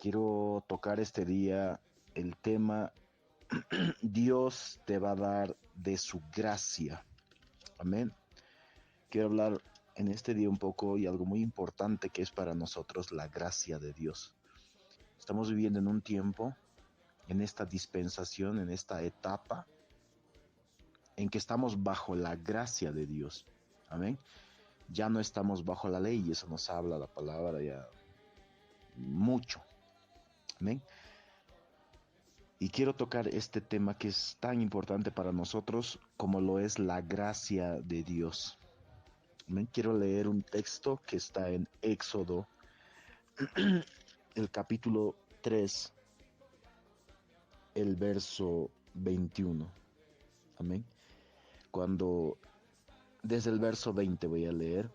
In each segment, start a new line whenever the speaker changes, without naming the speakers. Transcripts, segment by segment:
Quiero tocar este día el tema Dios te va a dar de su gracia. Amén. Quiero hablar en este día un poco y algo muy importante que es para nosotros la gracia de Dios. Estamos viviendo en un tiempo, en esta dispensación, en esta etapa, en que estamos bajo la gracia de Dios. Amén. Ya no estamos bajo la ley y eso nos habla la palabra ya mucho. Amén. Y quiero tocar este tema que es tan importante para nosotros como lo es la gracia de Dios. Amén. Quiero leer un texto que está en Éxodo, el capítulo 3, el verso 21. Amén. Desde el verso 20 voy a leer,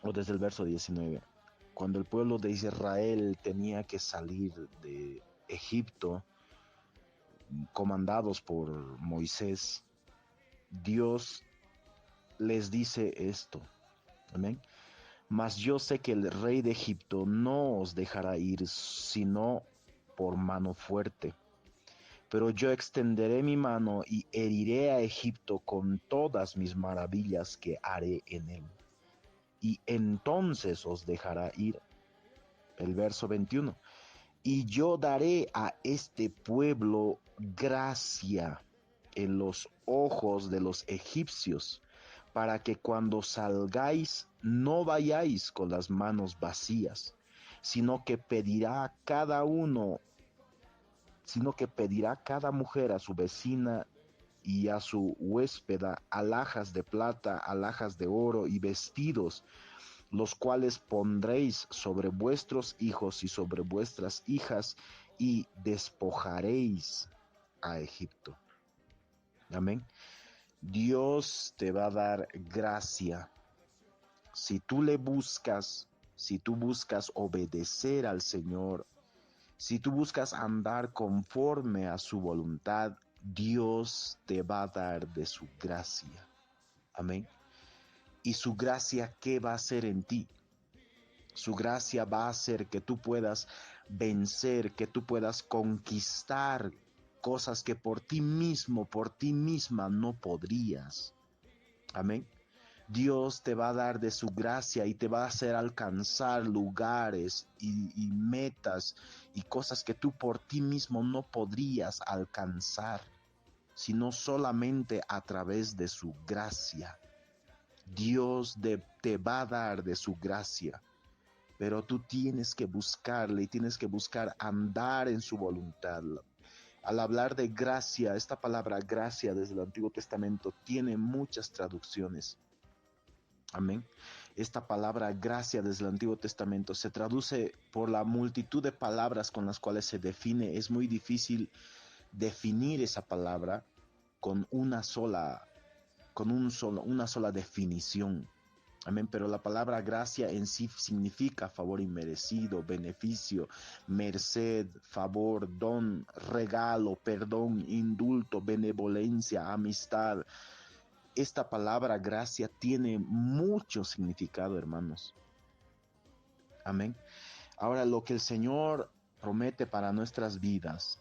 o desde el verso 19. Cuando el pueblo de Israel tenía que salir de Egipto, comandados por Moisés, Dios les dice esto. Amén. Mas yo sé que el rey de Egipto no os dejará ir sino por mano fuerte. Pero yo extenderé mi mano y heriré a Egipto con todas mis maravillas que haré en él. Y entonces os dejará ir. El verso 21. Y yo daré a este pueblo gracia en los ojos de los egipcios, para que cuando salgáis no vayáis con las manos vacías, sino que pedirá cada mujer a su vecina y a su huéspeda alhajas de plata, alhajas de oro y vestidos, los cuales pondréis sobre vuestros hijos y sobre vuestras hijas, y despojaréis a Egipto. Amén. Dios te va a dar gracia. Si tú si tú buscas obedecer al Señor, si tú buscas andar conforme a su voluntad, Dios te va a dar de su gracia. Amén. ¿Y su gracia qué va a hacer en ti? Su gracia va a hacer que tú puedas vencer, que tú puedas conquistar cosas que por ti mismo, por ti misma no podrías. Amén. Dios te va a dar de su gracia y te va a hacer alcanzar lugares y metas y cosas que tú por ti mismo no podrías alcanzar, sino solamente a través de su gracia. Dios te va a dar de su gracia. Pero tú tienes que buscarle y tienes que buscar andar en su voluntad. Al hablar de gracia, esta palabra gracia desde el Antiguo Testamento tiene muchas traducciones. Amén. Esta palabra gracia desde el Antiguo Testamento se traduce por la multitud de palabras con las cuales se define. Es muy difícil definir esa palabra con una sola definición. Amén, pero la palabra gracia en sí significa favor inmerecido, beneficio, merced, favor, don, regalo, perdón, indulto, benevolencia, amistad. Esta palabra gracia tiene mucho significado, hermanos. Amén. Ahora, lo que el Señor promete para nuestras vidas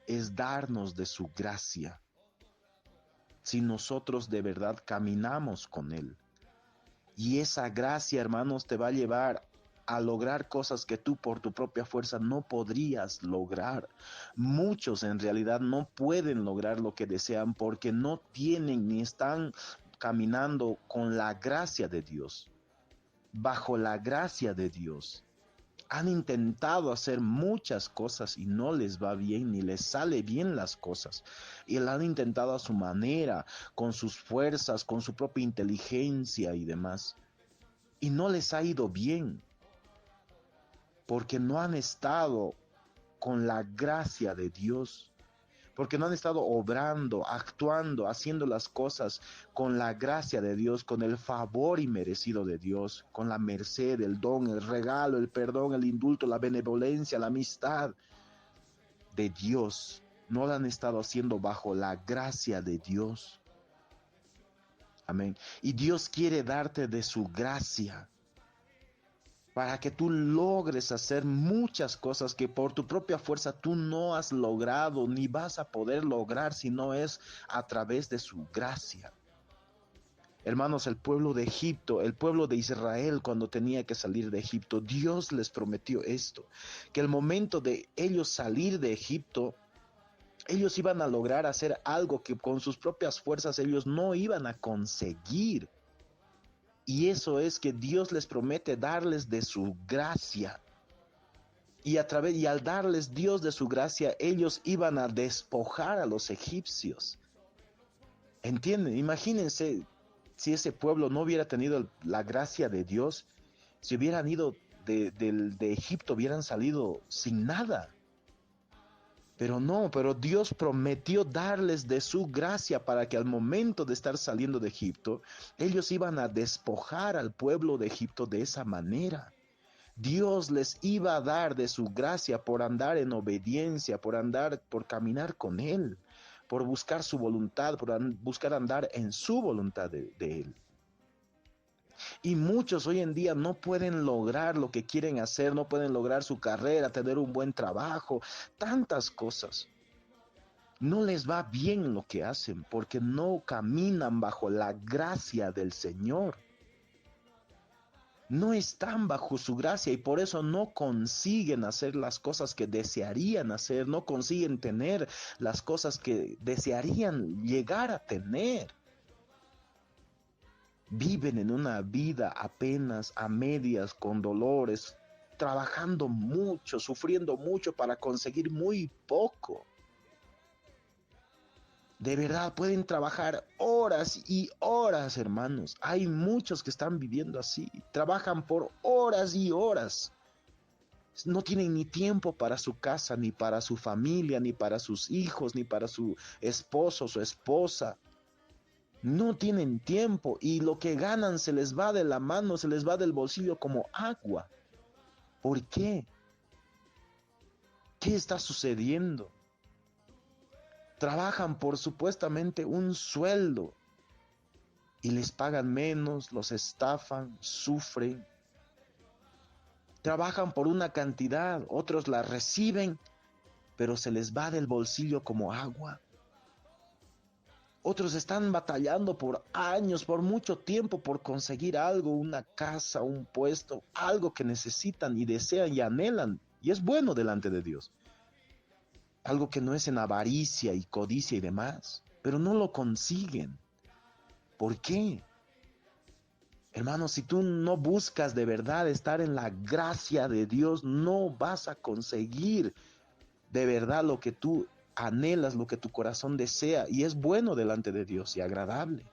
es darnos de su gracia, si nosotros de verdad caminamos con Él. Y esa gracia, hermanos, te va a llevar a lograr cosas que tú por tu propia fuerza no podrías lograr. Muchos en realidad no pueden lograr lo que desean porque no tienen ni están caminando con la gracia de Dios, bajo la gracia de Dios. Han intentado hacer muchas cosas y no les va bien, ni les sale bien las cosas. Y lo han intentado a su manera, con sus fuerzas, con su propia inteligencia y demás. Y no les ha ido bien, porque no han estado con la gracia de Dios. Porque no han estado obrando, actuando, haciendo las cosas con la gracia de Dios, con el favor inmerecido de Dios, con la merced, el don, el regalo, el perdón, el indulto, la benevolencia, la amistad de Dios. No lo han estado haciendo bajo la gracia de Dios. Amén. Y Dios quiere darte de su gracia. para que tú logres hacer muchas cosas que por tu propia fuerza tú no has logrado ni vas a poder lograr si no es a través de su gracia. Hermanos, el pueblo de Egipto, el pueblo de Israel cuando tenía que salir de Egipto, Dios les prometió esto, que el momento de ellos salir de Egipto, ellos iban a lograr hacer algo que con sus propias fuerzas ellos no iban a conseguir. Y eso es que Dios les promete darles de su gracia. Y al darles Dios de su gracia, ellos iban a despojar a los egipcios. ¿Entienden? Imagínense si ese pueblo no hubiera tenido la gracia de Dios, si hubieran ido de Egipto, hubieran salido sin nada. Pero no, pero Dios prometió darles de su gracia para que al momento de estar saliendo de Egipto, ellos iban a despojar al pueblo de Egipto de esa manera. Dios les iba a dar de su gracia por andar en obediencia, por caminar con Él, por buscar su voluntad, buscar andar en su voluntad de Él. Y muchos hoy en día no pueden lograr lo que quieren hacer, no pueden lograr su carrera, tener un buen trabajo, tantas cosas. No les va bien lo que hacen porque no caminan bajo la gracia del Señor. No están bajo su gracia y por eso no consiguen hacer las cosas que desearían hacer, no consiguen tener las cosas que desearían llegar a tener. Viven en una vida apenas a medias, con dolores, trabajando mucho, sufriendo mucho para conseguir muy poco. De verdad, pueden trabajar horas y horas, hermanos. Hay muchos que están viviendo así. Trabajan por horas y horas. No tienen ni tiempo para su casa, ni para su familia, ni para sus hijos, ni para su esposo, su esposa. No tienen tiempo y lo que ganan se les va de la mano, se les va del bolsillo como agua. ¿Por qué? ¿Qué está sucediendo? Trabajan por supuestamente un sueldo y les pagan menos, los estafan, sufren. Trabajan por una cantidad, otros la reciben, pero se les va del bolsillo como agua. Otros están batallando por años, por mucho tiempo, por conseguir algo, una casa, un puesto, algo que necesitan y desean y anhelan. Y es bueno delante de Dios. Algo que no es en avaricia y codicia y demás, pero no lo consiguen. ¿Por qué? Hermano, si tú no buscas de verdad estar en la gracia de Dios, no vas a conseguir de verdad lo que tú anhelas, lo que tu corazón desea, y es bueno delante de Dios y agradable.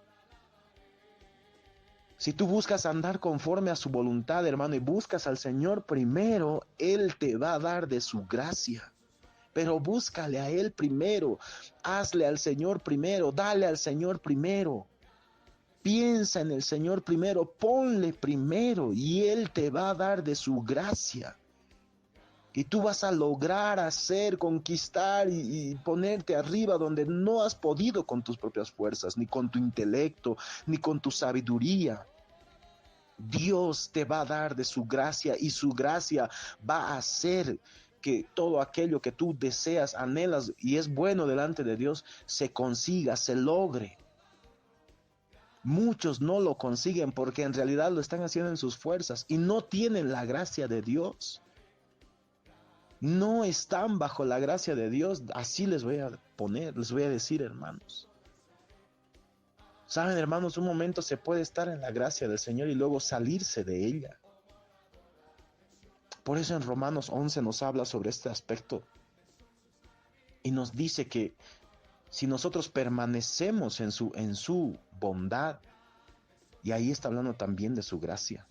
Si tú buscas andar conforme a su voluntad, hermano, y buscas al Señor primero, Él te va a dar de su gracia. Pero búscale a Él primero, hazle al Señor primero, dale al Señor primero. Piensa en el Señor primero, ponle primero y Él te va a dar de su gracia. Y tú vas a lograr hacer, conquistar y ponerte arriba donde no has podido con tus propias fuerzas, ni con tu intelecto, ni con tu sabiduría. Dios te va a dar de su gracia y su gracia va a hacer que todo aquello que tú deseas, anhelas y es bueno delante de Dios, se consiga, se logre. Muchos no lo consiguen porque en realidad lo están haciendo en sus fuerzas y no tienen la gracia de Dios. No están bajo la gracia de Dios, así les voy a poner, les voy a decir, hermanos. Saben, hermanos, un momento se puede estar en la gracia del Señor y luego salirse de ella. Por eso en Romanos 11 nos habla sobre este aspecto y nos dice que si nosotros permanecemos en su bondad, y ahí está hablando también de su gracia,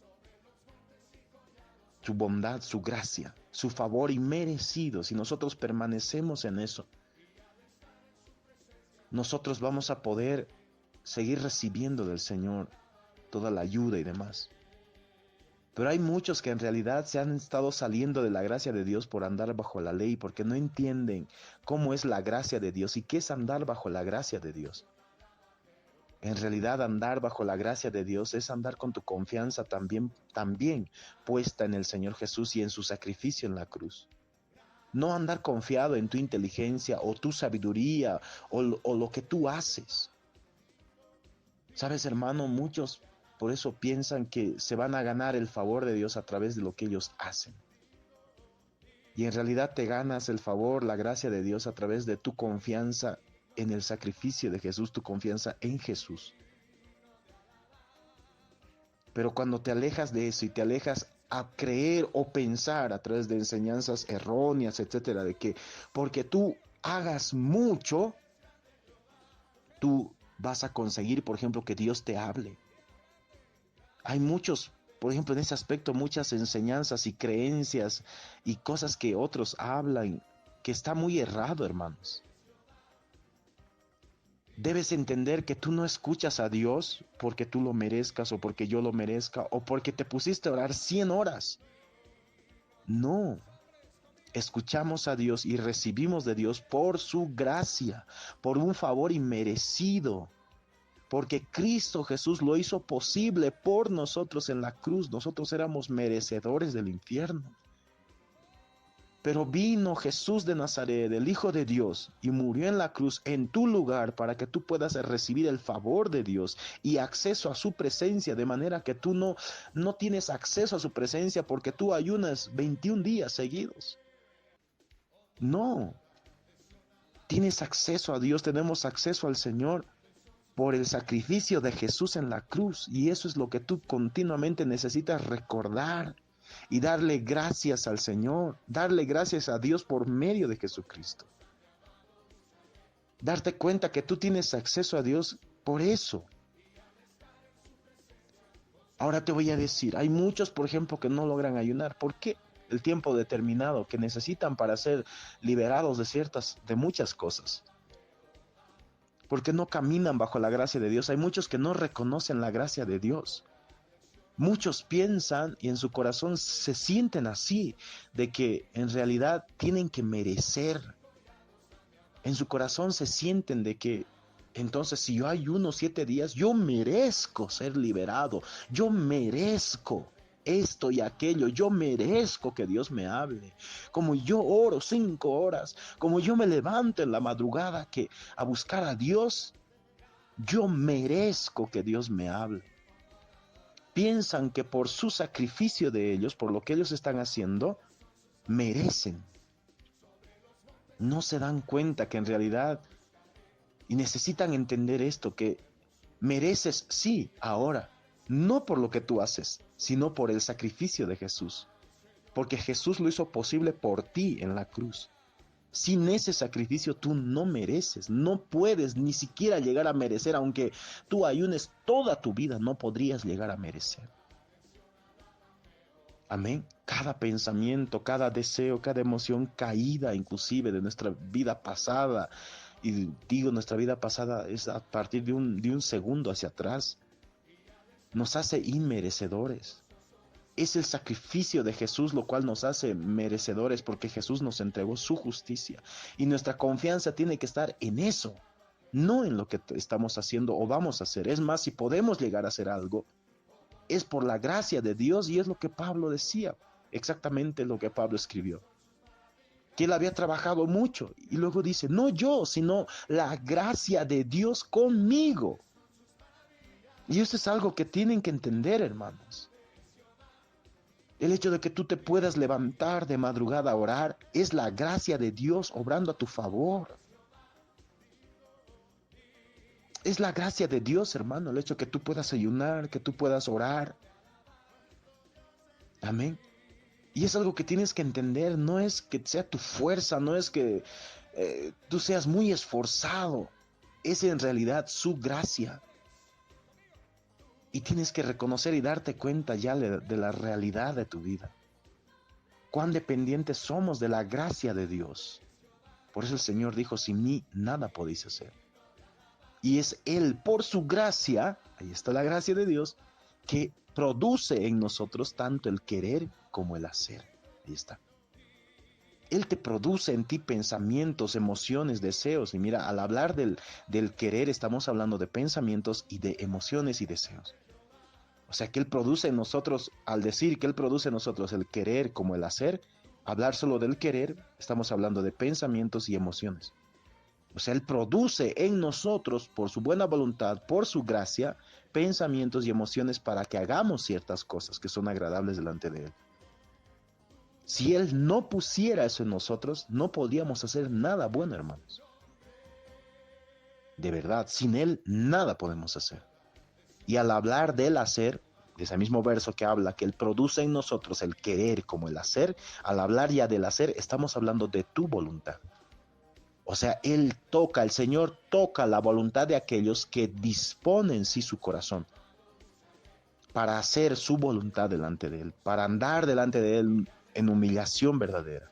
su bondad, su gracia, su favor inmerecido, si nosotros permanecemos en eso, nosotros vamos a poder seguir recibiendo del Señor toda la ayuda y demás. Pero hay muchos que en realidad se han estado saliendo de la gracia de Dios por andar bajo la ley, porque no entienden cómo es la gracia de Dios y qué es andar bajo la gracia de Dios. En realidad andar bajo la gracia de Dios es andar con tu confianza también puesta en el Señor Jesús y en su sacrificio en la cruz. No andar confiado en tu inteligencia o tu sabiduría o lo que tú haces. Sabes, hermano, muchos por eso piensan que se van a ganar el favor de Dios a través de lo que ellos hacen. Y en realidad te ganas el favor, la gracia de Dios a través de tu confianza en el sacrificio de Jesús, tu confianza en Jesús. Pero cuando te alejas de eso y te alejas a creer o pensar a través de enseñanzas erróneas, etcétera, de que porque tú hagas mucho, tú vas a conseguir, por ejemplo, que Dios te hable. Hay muchos, por ejemplo, en ese aspecto, muchas enseñanzas y creencias y cosas que otros hablan, que está muy errado, hermanos. Debes entender que tú no escuchas a Dios porque tú lo merezcas o porque yo lo merezca o porque te pusiste a orar 100 horas. No, escuchamos a Dios y recibimos de Dios por su gracia, por un favor inmerecido, porque Cristo Jesús lo hizo posible por nosotros en la cruz. Nosotros éramos merecedores del infierno. Pero vino Jesús de Nazaret, el Hijo de Dios, y murió en la cruz en tu lugar para que tú puedas recibir el favor de Dios y acceso a su presencia, de manera que tú no tienes acceso a su presencia porque tú ayunas 21 días seguidos. No, tienes acceso a Dios, tenemos acceso al Señor por el sacrificio de Jesús en la cruz, y eso es lo que tú continuamente necesitas recordar. Y darle gracias al Señor, darle gracias a Dios por medio de Jesucristo. Darte cuenta que tú tienes acceso a Dios por eso. Ahora te voy a decir, hay muchos, por ejemplo, que no logran ayunar. ¿Por qué? El tiempo determinado que necesitan para ser liberados de muchas cosas. Porque no caminan bajo la gracia de Dios. Hay muchos que no reconocen la gracia de Dios. Muchos piensan y en su corazón se sienten así, de que en realidad tienen que merecer. En su corazón se sienten de que entonces si yo ayuno 7 días, yo merezco ser liberado, yo merezco esto y aquello, yo merezco que Dios me hable. Como yo oro 5 horas, como yo me levanto en la madrugada a buscar a Dios, yo merezco que Dios me hable. Piensan que por su sacrificio de ellos, por lo que ellos están haciendo, merecen. No se dan cuenta que en realidad, y necesitan entender esto, que mereces sí ahora, no por lo que tú haces, sino por el sacrificio de Jesús. Porque Jesús lo hizo posible por ti en la cruz. Sin ese sacrificio tú no mereces, no puedes ni siquiera llegar a merecer, aunque tú ayunes toda tu vida, no podrías llegar a merecer. Amén. Cada pensamiento, cada deseo, cada emoción caída inclusive de nuestra vida pasada, y digo nuestra vida pasada es a partir de un segundo hacia atrás, nos hace inmerecedores. Es el sacrificio de Jesús lo cual nos hace merecedores, porque Jesús nos entregó su justicia. Y nuestra confianza tiene que estar en eso, no en lo que estamos haciendo o vamos a hacer. Es más, si podemos llegar a hacer algo, es por la gracia de Dios, y es lo que Pablo decía, exactamente lo que Pablo escribió. Que él había trabajado mucho, y luego dice, no yo, sino la gracia de Dios conmigo. Y eso es algo que tienen que entender, hermanos. El hecho de que tú te puedas levantar de madrugada a orar es la gracia de Dios obrando a tu favor. Es la gracia de Dios, hermano, el hecho de que tú puedas ayunar, que tú puedas orar. Amén. Y es algo que tienes que entender, no es que sea tu fuerza, no es que tú seas muy esforzado, es en realidad su gracia. Y tienes que reconocer y darte cuenta ya de la realidad de tu vida. Cuán dependientes somos de la gracia de Dios. Por eso el Señor dijo, sin mí nada podéis hacer. Y es Él, por su gracia, ahí está la gracia de Dios, que produce en nosotros tanto el querer como el hacer. Ahí está. Él te produce en ti pensamientos, emociones, deseos. Y mira, al hablar del querer, estamos hablando de pensamientos y de emociones y deseos. O sea, que Él produce en nosotros, al decir que Él produce en nosotros el querer como el hacer, hablar solo del querer, estamos hablando de pensamientos y emociones. O sea, Él produce en nosotros, por su buena voluntad, por su gracia, pensamientos y emociones para que hagamos ciertas cosas que son agradables delante de Él. Si Él no pusiera eso en nosotros, no podríamos hacer nada bueno, hermanos. De verdad, sin Él nada podemos hacer. Y al hablar del hacer, de ese mismo verso que habla que Él produce en nosotros el querer como el hacer, al hablar ya del hacer, estamos hablando de tu voluntad. O sea, el Señor toca la voluntad de aquellos que disponen sí su corazón para hacer su voluntad delante de Él, para andar delante de Él en humillación verdadera.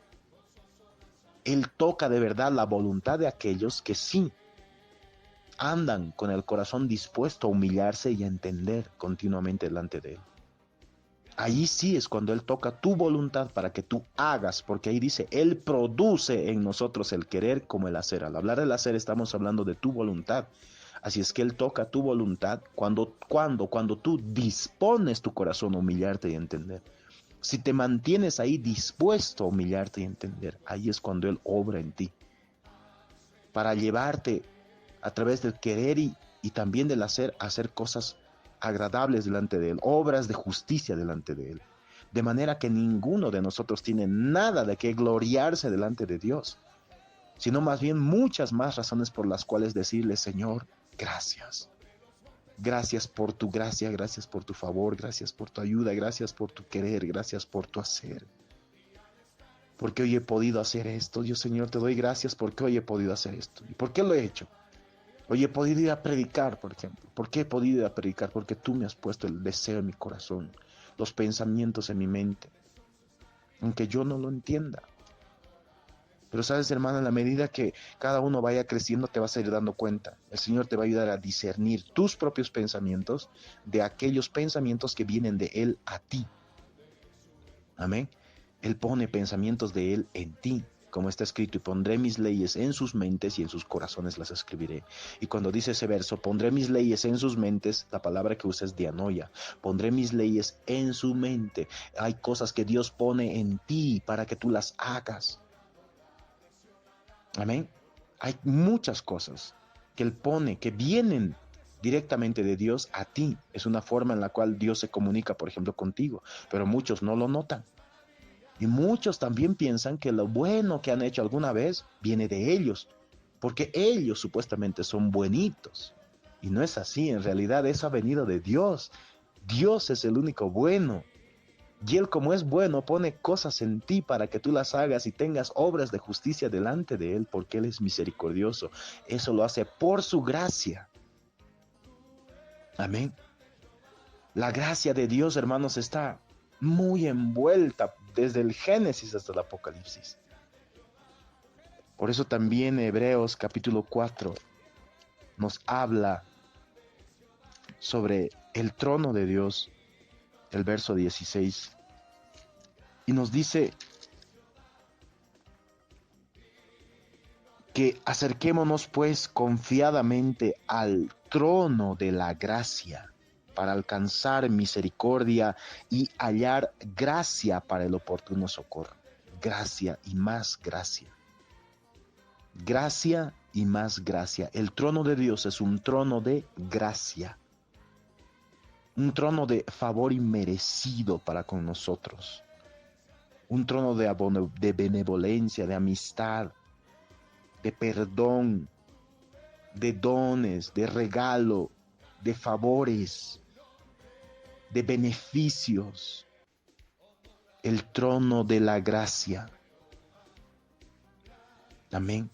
Él toca de verdad la voluntad de aquellos que sí andan con el corazón dispuesto a humillarse y a entender continuamente delante de Él. Ahí sí es cuando Él toca tu voluntad para que tú hagas, porque ahí dice, Él produce en nosotros el querer como el hacer. Al hablar del hacer estamos hablando de tu voluntad. Así es que Él toca tu voluntad cuando tú dispones tu corazón a humillarte y entender. Si te mantienes ahí dispuesto a humillarte y entender, ahí es cuando Él obra en ti. Para llevarte a través del querer y también del hacer, hacer cosas agradables delante de Él, obras de justicia delante de Él. De manera que ninguno de nosotros tiene nada de qué gloriarse delante de Dios, sino más bien muchas más razones por las cuales decirle, Señor, gracias. Gracias por tu gracia, gracias por tu favor, gracias por tu ayuda, gracias por tu querer, gracias por tu hacer. Porque hoy he podido hacer esto, Dios Señor, te doy gracias porque hoy he podido hacer esto. ¿Y por qué lo he hecho? Hoy he podido ir a predicar, por ejemplo. ¿Por qué he podido ir a predicar? Porque tú me has puesto el deseo en mi corazón, los pensamientos en mi mente, aunque yo no lo entienda. Pero sabes, hermano, en la medida que cada uno vaya creciendo, te vas a ir dando cuenta. El Señor te va a ayudar a discernir tus propios pensamientos de aquellos pensamientos que vienen de Él a ti. Amén. Él pone pensamientos de Él en ti, como está escrito, y pondré mis leyes en sus mentes y en sus corazones las escribiré. Y cuando dice ese verso, pondré mis leyes en sus mentes, la palabra que usa es dianoia, pondré mis leyes en su mente. Hay cosas que Dios pone en ti para que tú las hagas. Amén. Hay muchas cosas que Él pone, que vienen directamente de Dios a ti. Es una forma en la cual Dios se comunica, por ejemplo, contigo, pero muchos no lo notan. Y muchos también piensan que lo bueno que han hecho alguna vez viene de ellos, porque ellos supuestamente son buenitos. Y no es así, en realidad eso ha venido de Dios. Dios es el único bueno. Y Él, como es bueno, pone cosas en ti para que tú las hagas y tengas obras de justicia delante de Él, porque Él es misericordioso. Eso lo hace por su gracia. Amén. La gracia de Dios, hermanos, está muy envuelta desde el Génesis hasta el Apocalipsis. Por eso también Hebreos capítulo 4 nos habla sobre el trono de Dios, el verso 16, y nos dice que acerquémonos pues confiadamente al trono de la gracia para alcanzar misericordia y hallar gracia para el oportuno socorro. Gracia y más gracia. Gracia y más gracia. El trono de Dios es un trono de gracia. Un trono de favor inmerecido para con nosotros. Un trono de benevolencia, de amistad, de perdón, de dones, de regalo, de favores, de beneficios. El trono de la gracia. Amén.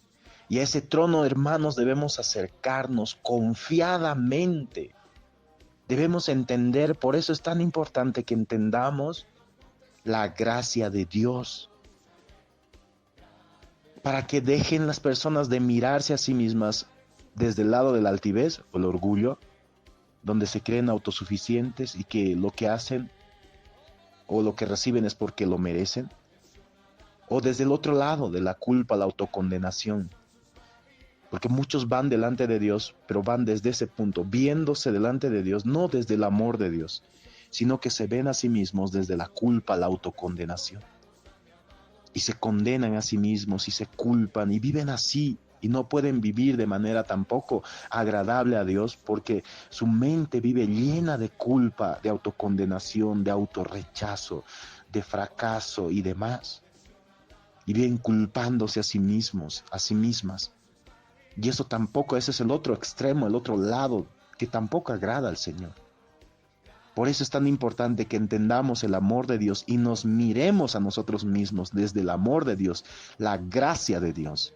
Y a ese trono, hermanos, debemos acercarnos confiadamente. Debemos entender, por eso es tan importante que entendamos la gracia de Dios. Para que dejen las personas de mirarse a sí mismas desde el lado de la altivez o el orgullo, donde se creen autosuficientes y que lo que hacen o lo que reciben es porque lo merecen, O desde el otro lado de la culpa, la autocondenación. Porque muchos van delante de Dios, pero van desde ese punto, viéndose delante de Dios, no desde el amor de Dios, sino que se ven a sí mismos desde la culpa, la autocondenación. Y se condenan a sí mismos y se culpan y viven así. Y no pueden vivir de manera tampoco agradable a Dios porque su mente vive llena de culpa, de autocondenación, de autorrechazo, de fracaso y demás. Y viven culpándose a sí mismos, a sí mismas. Y eso tampoco, ese es el otro extremo, el otro lado, que tampoco agrada al Señor. Por eso es tan importante que entendamos el amor de Dios y nos miremos a nosotros mismos desde el amor de Dios, la gracia de Dios.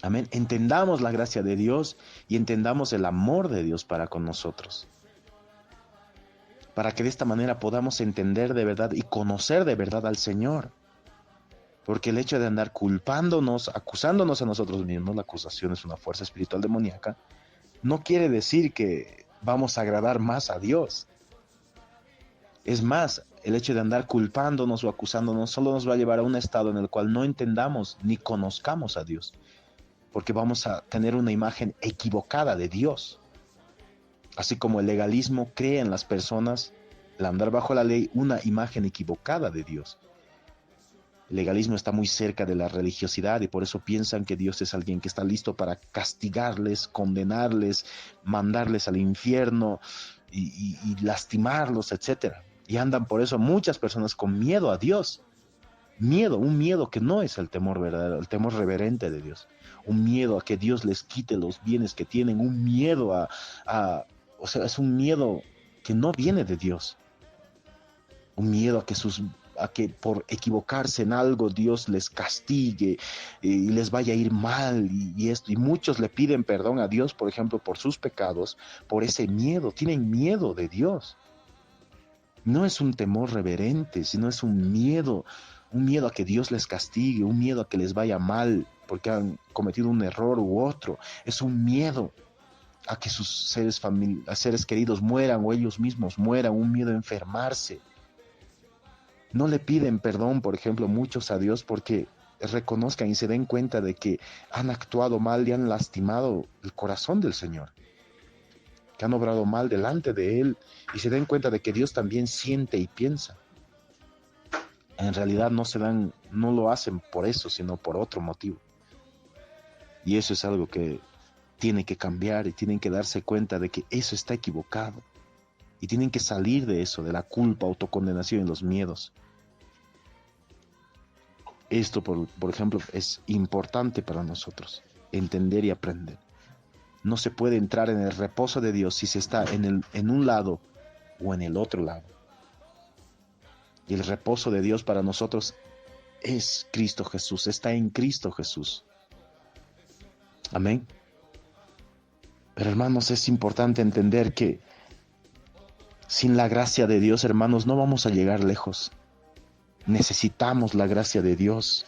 Amén. Entendamos la gracia de Dios y entendamos el amor de Dios para con nosotros. Para que de esta manera podamos entender de verdad y conocer de verdad al Señor. Porque el hecho de andar culpándonos, acusándonos a nosotros mismos, la acusación es una fuerza espiritual demoníaca, no quiere decir que vamos a agradar más a Dios. Es más, el hecho de andar culpándonos o acusándonos solo nos va a llevar a un estado en el cual no entendamos ni conozcamos a Dios. Porque vamos a tener una imagen equivocada de Dios. Así como el legalismo crea en las personas, el andar bajo la ley, una imagen equivocada de Dios. El legalismo está muy cerca de la religiosidad y por eso piensan que Dios es alguien que está listo para castigarles, condenarles, mandarles al infierno y lastimarlos, etc. Y andan por eso muchas personas con miedo a Dios. Miedo, un miedo que no es el temor verdadero, el temor reverente de Dios. Un miedo a que Dios les quite los bienes que tienen, un miedo o sea, es un miedo que no viene de Dios. Un miedo a que por equivocarse en algo Dios les castigue y les vaya a ir mal y esto. Y muchos le piden perdón a Dios, por ejemplo, por sus pecados, por ese miedo. Tienen miedo de Dios. No es un temor reverente, sino es un miedo a que Dios les castigue, un miedo a que les vaya mal porque han cometido un error u otro. Es un miedo a que sus seres queridos mueran o ellos mismos mueran, un miedo a enfermarse. No le piden perdón, por ejemplo, muchos a Dios porque reconozcan y se den cuenta de que han actuado mal y han lastimado el corazón del Señor, que han obrado mal delante de Él y se den cuenta de que Dios también siente y piensa. En realidad no lo hacen por eso, sino por otro motivo. Y eso es algo que tiene que cambiar y tienen que darse cuenta de que eso está equivocado. Y tienen que salir de eso, de la culpa, autocondenación y los miedos. Esto, por ejemplo, es importante para nosotros, entender y aprender. No se puede entrar en el reposo de Dios si se está en un lado o en el otro lado. Y el reposo de Dios para nosotros es Cristo Jesús, está en Cristo Jesús. Amén. Pero hermanos, es importante entender que sin la gracia de Dios, hermanos, no vamos a llegar lejos. Necesitamos la gracia de Dios.